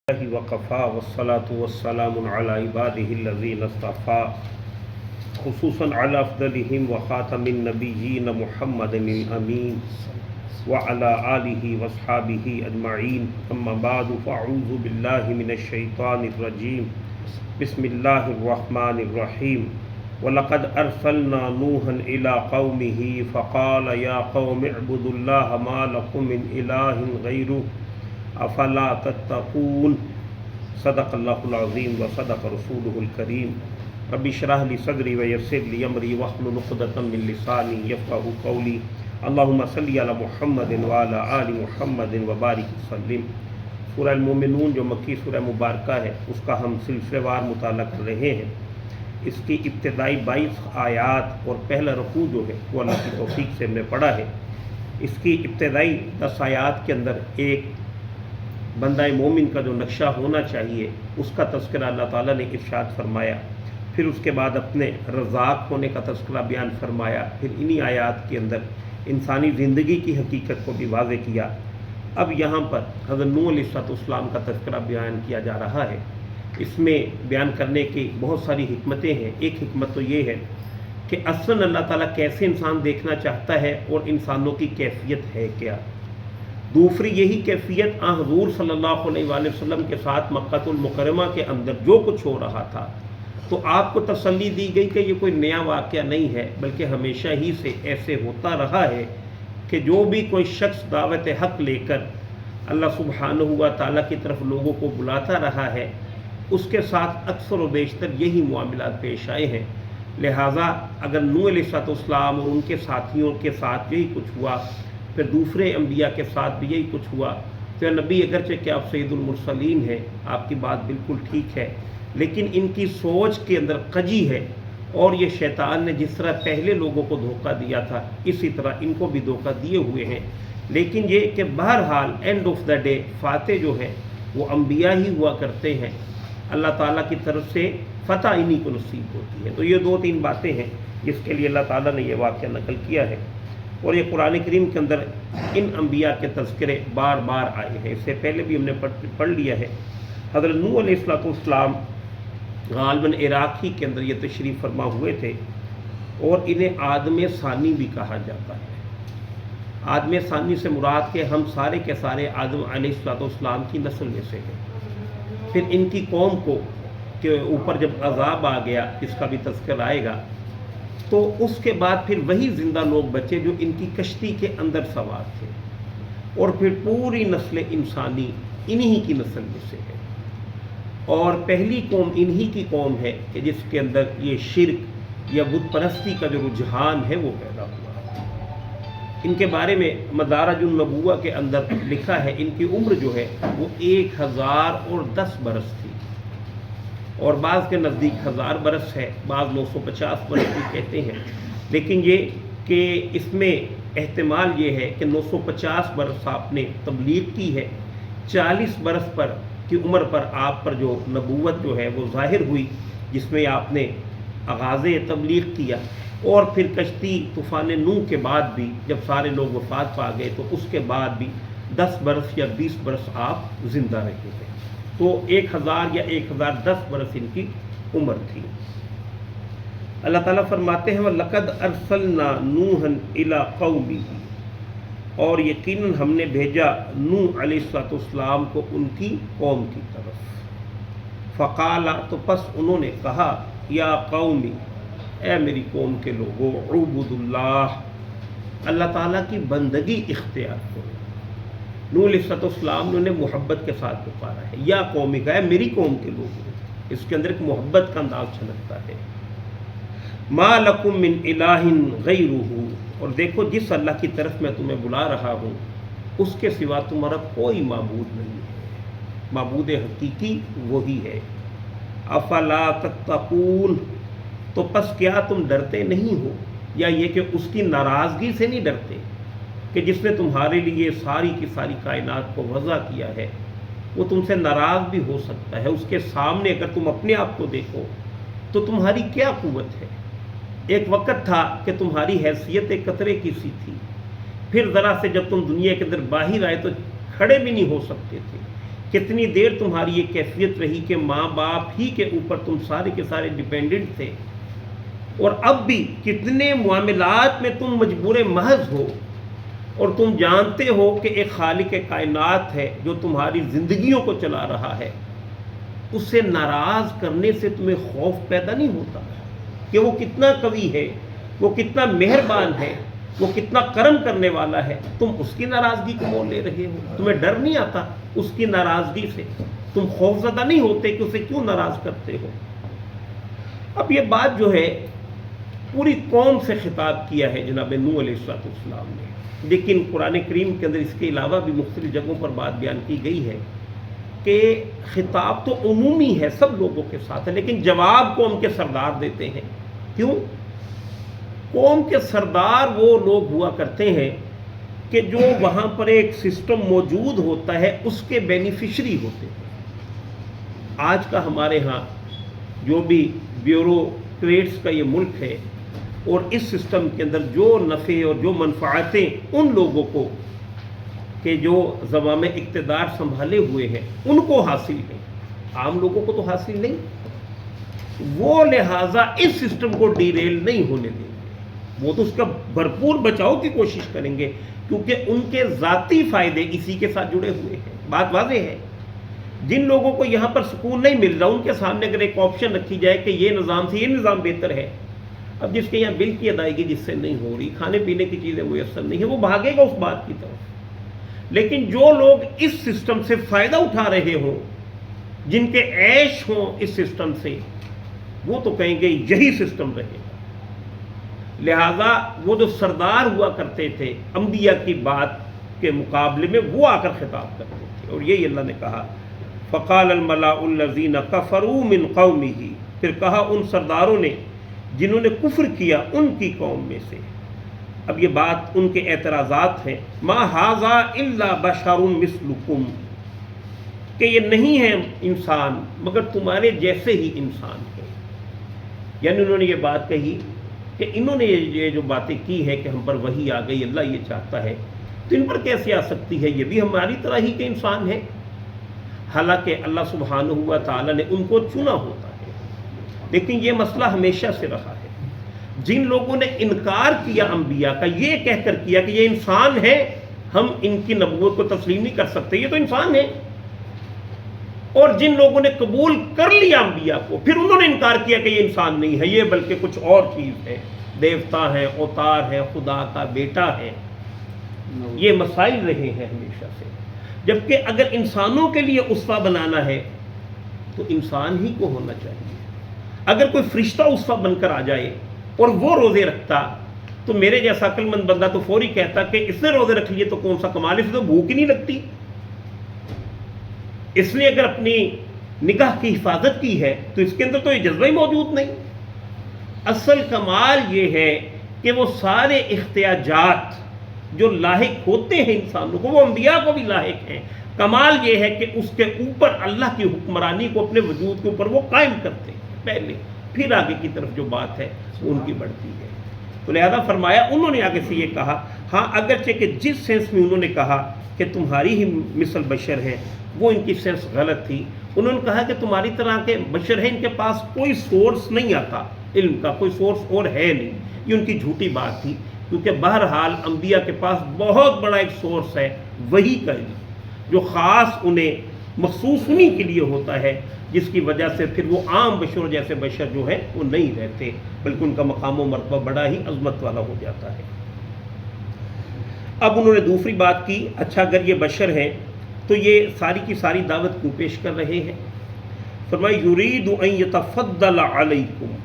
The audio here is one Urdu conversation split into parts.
الله وقفا والصلاة والسلام على عباده الذين اصطفى خصوصا على أفضلهم وخاتم النبيين محمد الأمين وعلى آله وأصحابه أجمعين أما بعد فأعوذ بالله من الشيطان الرجيم بسم الله الرحمن الرحيم وَلَقَدْ أَرْسَلْنَا نُوحًا إِلَىٰ قَوْمِهِ فَقَالَ يَا قَوْمِ اعْبُدُوا اللَّهَ مَا لَكُم مِّنْ إِلَٰهٍ غَيْرُهُ افلا تتقون صدق اللہ العظیم و صدق رسولہ الکریم رب اشرح لی صدری ویسر لی امری واحلل عقدۃ من لسانی یفقہوا قولی اللہم صلی علی محمد وعلی آل محمد وبارک وسلم۔ سورہ المومنون جو مکی سورہ مبارکہ ہے اس کا ہم سلسلہ وار مطالعہ کر رہے ہیں۔ اس کی ابتدائی 22 آیات اور پہلا رکوع جو ہے وہ اللہ کی توفیق سے ہم نے پڑھا ہے۔ اس کی ابتدائی 10 آیات کے اندر ایک بندہ مومن کا جو نقشہ ہونا چاہیے اس کا تذکرہ اللہ تعالیٰ نے ارشاد فرمایا، پھر اس کے بعد اپنے رزاق ہونے کا تذکرہ بیان فرمایا، پھر انہی آیات کے اندر انسانی زندگی کی حقیقت کو بھی واضح کیا۔ اب یہاں پر حضرت نوح علیہ السلام کا تذکرہ بیان کیا جا رہا ہے۔ اس میں بیان کرنے کی بہت ساری حکمتیں ہیں۔ ایک حکمت تو یہ ہے کہ اصلاً اللہ تعالیٰ کیسے انسان دیکھنا چاہتا ہے اور انسانوں کی کیفیت ہے کیا۔ دوسری یہی کیفیت حضور صلی اللہ علیہ وآلہ وسلم کے ساتھ مکہ المکرمہ کے اندر جو کچھ ہو رہا تھا تو آپ کو تسلی دی گئی کہ یہ کوئی نیا واقعہ نہیں ہے، بلکہ ہمیشہ ہی سے ایسے ہوتا رہا ہے کہ جو بھی کوئی شخص دعوت حق لے کر اللہ سبحانہ و تعالیٰ کی طرف لوگوں کو بلاتا رہا ہے اس کے ساتھ اکثر و بیشتر یہی معاملات پیش آئے ہیں۔ لہٰذا اگر نوح علیہ السلام اور ان کے ساتھیوں کے ساتھ یہی کچھ ہوا، پھر دوسرے انبیاء کے ساتھ بھی یہی کچھ ہوا، تو نبی اگرچہ کہ آپ سید المرسلین ہیں، آپ کی بات بالکل ٹھیک ہے، لیکن ان کی سوچ کے اندر کجی ہے، اور یہ شیطان نے جس طرح پہلے لوگوں کو دھوکہ دیا تھا اسی طرح ان کو بھی دھوکہ دیے ہوئے ہیں۔ لیکن یہ کہ بہرحال اینڈ آف دا ڈے فاتح جو ہیں وہ انبیاء ہی ہوا کرتے ہیں، اللہ تعالیٰ کی طرف سے فتح انہی کو نصیب ہوتی ہے۔ تو یہ 2-3 باتیں ہیں جس کے لیے اللہ تعالیٰ نے یہ واقعہ نقل کیا ہے، اور یہ قرآن کریم کے اندر ان انبیاء کے تذکرے بار بار آئے ہیں۔ اس سے پہلے بھی ہم نے پڑھ لیا ہے۔ حضرت نوح علیہ السلام غالباً عراق ہی کے اندر یہ تشریف فرما ہوئے تھے، اور انہیں آدم ثانی بھی کہا جاتا ہے۔ آدم ثانی سے مراد کہ ہم سارے کے سارے آدم علیہ السلام کی نسل میں سے ہیں۔ پھر ان کی قوم کو کے اوپر جب عذاب آ گیا، اس کا بھی تذکر آئے گا، تو اس کے بعد پھر وہی زندہ لوگ بچے جو ان کی کشتی کے اندر سوار تھے، اور پھر پوری نسل انسانی انہی کی نسل میں سے ہے، اور پہلی قوم انہی کی قوم ہے کہ جس کے اندر یہ شرک یا بت پرستی کا جو رجحان ہے وہ پیدا ہوا۔ ان کے بارے میں مدارج النبوہ کے اندر لکھا ہے ان کی عمر جو ہے وہ 1010 برس تھی، اور بعض کے نزدیک 1000 برس ہے، بعض 950 برس بھی کہتے ہیں، لیکن یہ کہ اس میں احتمال یہ ہے کہ 950 برس آپ نے تبلیغ کی ہے، 40 برس پر کی عمر پر آپ پر جو نبوت جو ہے وہ ظاہر ہوئی، جس میں آپ نے آغاز تبلیغ کیا، اور پھر کشتی طوفان نوح کے بعد بھی جب سارے لوگ وفات پا گئے تو اس کے بعد بھی 10 برس یا 20 برس آپ زندہ رہے ہیں، تو 1000 یا 1010 برس ان کی عمر تھی۔ اللہ تعالیٰ فرماتے ہیں وَلَقَدْ أَرْسَلْنَا نُوحًا إِلَىٰ قَوْمِهِ، اور یقیناً ہم نے بھیجا نوح علیہ السلام کو ان کی قوم کی طرف۔ فَقَالَ، تو پس انہوں نے کہا، یا قومی، اے میری قوم کے لوگو، اعبدوا اللہ، اللہ تعالیٰ کی بندگی اختیار کرو۔ نوح علیہ السلام نے انہیں محبت کے ساتھ پکارا ہے، یا قومی کا، ہے میری قوم کے لوگ، اس کے اندر ایک محبت کا انداز چھلکتا ہے۔ ما لکم من الہ غیرہ، اور دیکھو جس اللہ کی طرف میں تمہیں بلا رہا ہوں اس کے سوا تمہارا کوئی معبود نہیں ہے، معبود حقیقی وہی ہے۔ افلا تتقون، تو پس کیا تم ڈرتے نہیں ہو، یا یہ کہ اس کی ناراضگی سے نہیں ڈرتے کہ جس نے تمہارے لیے ساری کی ساری کائنات کو وضع کیا ہے وہ تم سے ناراض بھی ہو سکتا ہے۔ اس کے سامنے اگر تم اپنے آپ کو دیکھو تو تمہاری کیا قوت ہے۔ ایک وقت تھا کہ تمہاری حیثیت ایک قطرے کی سی تھی، پھر ذرا سے جب تم دنیا کے اندر باہر آئے تو کھڑے بھی نہیں ہو سکتے تھے، کتنی دیر تمہاری یہ کیفیت رہی کہ ماں باپ ہی کے اوپر تم سارے کے سارے ڈیپینڈنٹ تھے، اور اب بھی کتنے معاملات میں تم مجبور محض ہو، اور تم جانتے ہو کہ ایک خالق کائنات ہے جو تمہاری زندگیوں کو چلا رہا ہے، اس سے ناراض کرنے سے تمہیں خوف پیدا نہیں ہوتا کہ وہ کتنا قوی ہے، وہ کتنا مہربان ہے، وہ کتنا کرم کرنے والا ہے؟ تم اس کی ناراضگی کو مول لے رہے ہو، تمہیں ڈر نہیں آتا اس کی ناراضگی سے؟ تم خوف زدہ نہیں ہوتے کہ اسے کیوں ناراض کرتے ہو؟ اب یہ بات جو ہے پوری قوم سے خطاب کیا ہے جناب نوح علیہ السلام نے، لیکن قرآن کریم کے اندر اس کے علاوہ بھی مختلف جگہوں پر بات بیان کی گئی ہے کہ خطاب تو عمومی ہے، سب لوگوں کے ساتھ ہے، لیکن جواب قوم کے سردار دیتے ہیں۔ کیوں؟ قوم کے سردار وہ لوگ ہوا کرتے ہیں کہ جو وہاں پر ایک سسٹم موجود ہوتا ہے اس کے بینیفیشری ہوتے ہیں۔ آج کا ہمارے ہاں جو بھی بیوروکریٹس کا یہ ملک ہے، اور اس سسٹم کے اندر جو نفع اور جو منفعتیں ان لوگوں کو کہ جو زمام اقتدار سنبھالے ہوئے ہیں ان کو حاصل ہیں، عام لوگوں کو تو حاصل نہیں، وہ لہٰذا اس سسٹم کو ڈیریل نہیں ہونے دیں گے، وہ تو اس کا بھرپور بچاؤ کی کوشش کریں گے، کیونکہ ان کے ذاتی فائدے اسی کے ساتھ جڑے ہوئے ہیں۔ بات واضح ہے۔ جن لوگوں کو یہاں پر سکون نہیں مل رہا، ان کے سامنے اگر ایک آپشن رکھی جائے کہ یہ نظام سے یہ نظام بہتر ہے، اب جس کے یہاں بل کی ادائیگی جس سے نہیں ہو رہی، کھانے پینے کی چیزیں میسر نہیں ہیں، وہ بھاگے گا اس بات کی طرف۔ لیکن جو لوگ اس سسٹم سے فائدہ اٹھا رہے ہوں، جن کے عیش ہوں اس سسٹم سے، وہ تو کہیں گے یہی سسٹم رہے گا۔ لہذا وہ جو سردار ہوا کرتے تھے انبیاء کی بات کے مقابلے میں، وہ آ کر خطاب کرتے تھے، اور یہی اللہ نے کہا فقال الملاء الذین کفروا من قومہ، پھر کہا ان سرداروں نے جنہوں نے کفر کیا ان کی قوم میں سے۔ اب یہ بات ان کے اعتراضات ہیں، ما ھذا الا بشر مثلکم، کہ یہ نہیں ہے انسان مگر تمہارے جیسے ہی انسان ہے۔ یعنی انہوں نے یہ بات کہی کہ انہوں نے یہ جو باتیں کی ہے کہ ہم پر وحی آ گئی، اللہ یہ چاہتا ہے، تو ان پر کیسے آ سکتی ہے؟ یہ بھی ہماری طرح ہی کے انسان ہے۔ حالانکہ اللہ سبحانہ و تعالیٰ نے ان کو چنا ہوتا ہے، لیکن یہ مسئلہ ہمیشہ سے رہا ہے۔ جن لوگوں نے انکار کیا انبیاء کا، یہ کہہ کر کیا کہ یہ انسان ہے، ہم ان کی نبوت کو تسلیم نہیں کر سکتے، یہ تو انسان ہے، اور جن لوگوں نے قبول کر لیا انبیاء کو، پھر انہوں نے انکار کیا کہ یہ انسان نہیں ہے، یہ بلکہ کچھ اور چیز ہے، دیوتا ہے، اوتار ہے، خدا کا بیٹا ہے۔ یہ مسائل رہے ہیں ہمیشہ سے۔ جبکہ اگر انسانوں کے لیے اسوہ بنانا ہے تو انسان ہی کو ہونا چاہیے۔ اگر کوئی فرشتہ اسوہ بن کر آ جائے اور وہ روزے رکھتا تو میرے جیسا عقل مند بندہ تو فوری کہتا کہ اس نے روزے رکھ لیے تو کون سا کمال، اس سے تو بھوک ہی نہیں لگتی۔ اس لیے اگر اپنی نگاہ کی حفاظت کی ہے تو اس کے اندر تو یہ جذبہ ہی موجود نہیں۔ اصل کمال یہ ہے کہ وہ سارے احتیاجات جو لاحق ہوتے ہیں انسانوں کو، وہ انبیاء کو بھی لاحق ہیں۔ کمال یہ ہے کہ اس کے اوپر اللہ کی حکمرانی کو اپنے وجود کے اوپر وہ قائم کرتے ہیں پہلے، پھر آگے کی طرف جو بات ہے وہ ان کی بڑھتی ہے۔ تو لہذا فرمایا انہوں نے آگے سے یہ کہا، ہاں اگرچہ کہ جس سینس میں انہوں نے کہا کہ تمہاری ہی مثل بشر ہے، وہ ان کی سینس غلط تھی۔ انہوں نے کہا کہ تمہاری طرح کے بشر ہیں، ان کے پاس کوئی سورس نہیں آتا، علم کا کوئی سورس اور ہے نہیں، یہ ان کی جھوٹی بات تھی، کیونکہ بہرحال انبیاء کے پاس بہت بڑا ایک سورس ہے وحی کا علم، جو خاص انہیں مخصوص انہیں کے لیے ہوتا ہے، جس کی وجہ سے پھر وہ عام بشر جیسے بشر جو ہیں وہ نہیں رہتے، بلکہ ان کا مقام و مرتبہ بڑا ہی عظمت والا ہو جاتا ہے۔ اب انہوں نے دوسری بات کی، اچھا اگر یہ بشر ہیں تو یہ ساری کی ساری دعوت کیوں پیش کر رہے ہیں؟ فرمایا یرید ان یتفضل علیکم،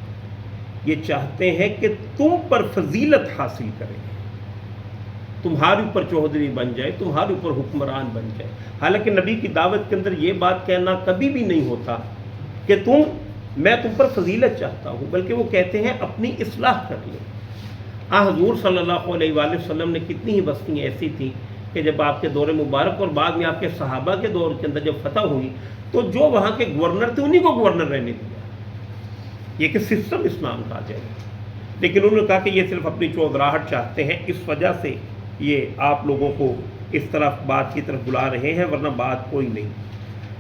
یہ چاہتے ہیں کہ تم پر فضیلت حاصل کریں، تمہارے اوپر چوہدری بن جائے، تمہارے اوپر حکمران بن جائے۔ حالانکہ نبی کی دعوت کے اندر یہ بات کہنا کبھی بھی نہیں ہوتا کہ میں تم پر فضیلت چاہتا ہوں، بلکہ وہ کہتے ہیں اپنی اصلاح کر لیں۔ حضور صلی اللہ علیہ وآلہ وسلم نے کتنی ہی بستیاں ایسی تھیں کہ جب آپ کے دور مبارک اور بعد میں آپ کے صحابہ کے دور کے اندر جب فتح ہوئی تو جو وہاں کے گورنر تھے انہی کو گورنر رہنے دیا، یہ کہ سسٹم اسلام کا آ جائے۔ لیکن انہوں نے کہا کہ یہ صرف اپنی چودراہٹ چاہتے ہیں، اس وجہ سے یہ آپ لوگوں کو اس طرف بات کی طرف بلا رہے ہیں، ورنہ بات کوئی نہیں۔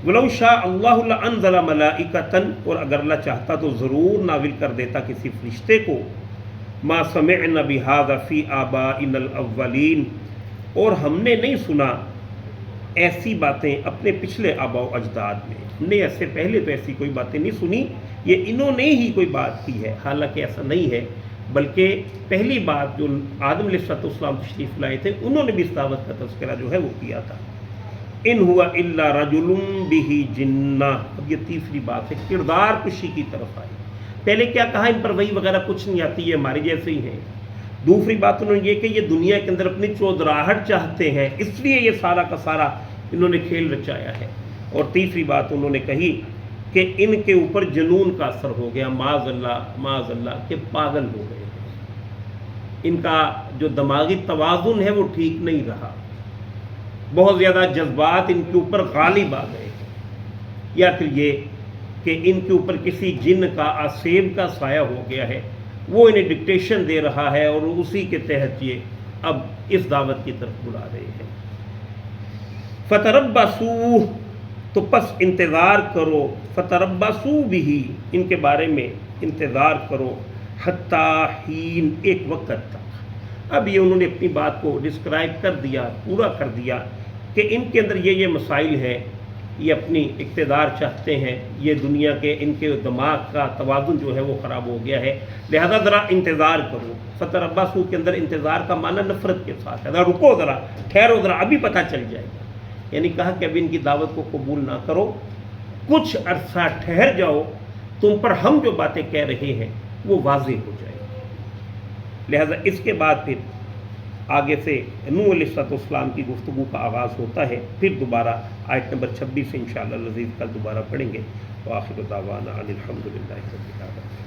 ولو شاء اللہ لانزل ملائکۃ، اور اگر اللہ چاہتا تو ضرور نازل کر دیتا کسی فرشتے کو، ما سمعنا بہذا فی آبائنا الاولین، اور ہم نے نہیں سنا ایسی باتیں اپنے پچھلے آباء و اجداد میں، ہم نے ایسے پہلے تو ایسی کوئی باتیں نہیں سنی، یہ انہوں نے ہی کوئی بات کی ہے، حالانکہ ایسا نہیں ہے، بلکہ پہلی بات جو آدم علیہ السلام تشریف لائے تھے انہوں نے بھی اس دعوت کا تذکرہ جو ہے وہ کیا تھا۔ ان ہوا الا رجل بہ جنہ، اب یہ تیسری بات ہے، کردار کشی کی طرف آئی۔ پہلے کیا کہا، ان پر وحی وغیرہ کچھ نہیں آتی، یہ ہمارے جیسے ہی ہیں۔ دوسری بات انہوں نے یہ کہ یہ دنیا کے اندر اپنی چودراہٹ چاہتے ہیں، اس لیے یہ سارا کا سارا انہوں نے کھیل رچایا ہے۔ اور تیسری بات انہوں نے کہی کہ ان کے اوپر جنون کا اثر ہو گیا، معاذ اللہ کہ پاگل ہو گئے، ان کا جو دماغی توازن ہے وہ ٹھیک نہیں رہا، بہت زیادہ جذبات ان کے اوپر غالب آ گئے، یا پھر یہ کہ ان کے اوپر کسی جن کا آسیب کا سایہ ہو گیا ہے، وہ انہیں ڈکٹیشن دے رہا ہے اور اسی کے تحت یہ اب اس دعوت کی طرف بلا رہے ہیں۔ فتربصوا، تو پس انتظار کرو، فتربصوا بھی، ان کے بارے میں انتظار کرو، حتیٰ حین، ایک وقت تک۔ اب یہ انہوں نے اپنی بات کو ڈسکرائب کر دیا، پورا کر دیا کہ ان کے اندر یہ مسائل ہیں، یہ اپنی اقتدار چاہتے ہیں، یہ دنیا کے ان کے دماغ کا توازن جو ہے وہ خراب ہو گیا ہے، لہذا ذرا انتظار کرو۔ فتربصوا کے اندر انتظار کا معنی نفرت کے ساتھ ہے، ذرا رکو، ذرا ٹھہرو، ذرا ابھی پتہ چل جائے گا، یعنی کہا کہ اب ان کی دعوت کو قبول نہ کرو، کچھ عرصہ ٹھہر جاؤ، تم پر ہم جو باتیں کہہ رہے ہیں وہ واضح ہو جائے گی۔ لہذا اس کے بعد پھر آگے سے نوح علیہ السلام کی گفتگو کا آغاز ہوتا ہے، پھر دوبارہ آیت نمبر 26 سے انشاءاللہ العزیز کل دوبارہ پڑھیں گے۔ وآخر دعوانا ان الحمد للہ رب العالمین۔